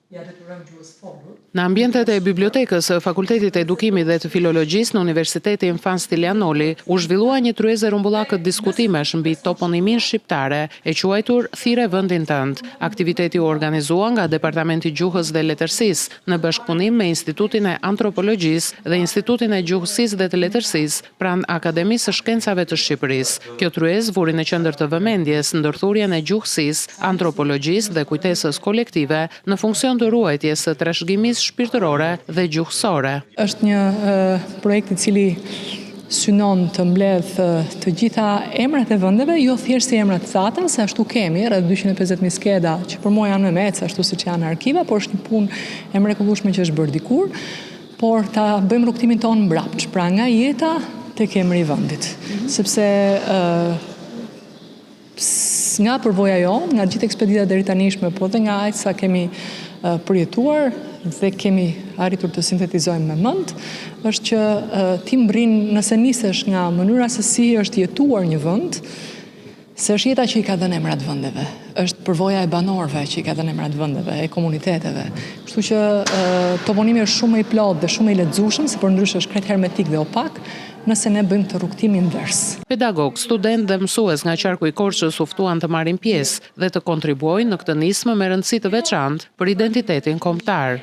Në ambientet e bibliotekës së Fakultetit të Edukimit dhe të Filologjisë në Universitetin Fan Stilianoli u zhvillua një tryezë rrumbullakët diskutimesh mbi toponimin shqiptare e quajtur Thirrë vendin tënd. Aktiviteti u organizua nga Departamenti i Gjuhës dhe Letërsisë në bashkëpunim me Institutin e Antropologjisë dhe Institutin e Gjuhësisë dhe të Letërsisë pranë Akademisë së Shkencave të Shqipërisë. Kjo tryezë vuri në qendër të vëmendjes ndërthurjen e gjuhësisë, antropologjisë dhe kujtesës kolektive në funksion të ruajtjes së trashëgimisë shpirtërore dhe gjuhësore. Është një projekt i cili synon të mbledh të gjitha emrat e vendeve, jo thjesht si emrat thata, se ashtu kemi rreth 250.000 skeda që për mua janë më mec, ashtu siç janë në arkiva, por është një punë e mrekullueshme që është bërë dikur, por ta bëjmë rrugtimin tonë mbrapsht, pra nga jeta tek emri i vendit, sepse nga përvoja jonë, nga gjithë ekspedita deri tanishme, po dhe nga aq sa kemi përjetuar dhe kemi arritur të sintetizojmë me mend, është që ti mbrin nëse nisesh nga mënyra se si është jetuar një vend, se është jeta që i ka dhënë emrat vendeve, është përvoja e banorëve që i ka dhënë emrat vendeve, e komuniteteve. Kështu që toponimi është shumë i plotë dhe shumë i lexueshëm, se përndryshe është krejt hermetik dhe opak, nëse ne bëjmë të rrugtimin invers. Pedagog, student dhe mësues nga qarku i Korçës u ftuan të marrin pjesë dhe të kontribuojnë në këtë nismë me rëndësi të veçantë për identitetin kombëtar.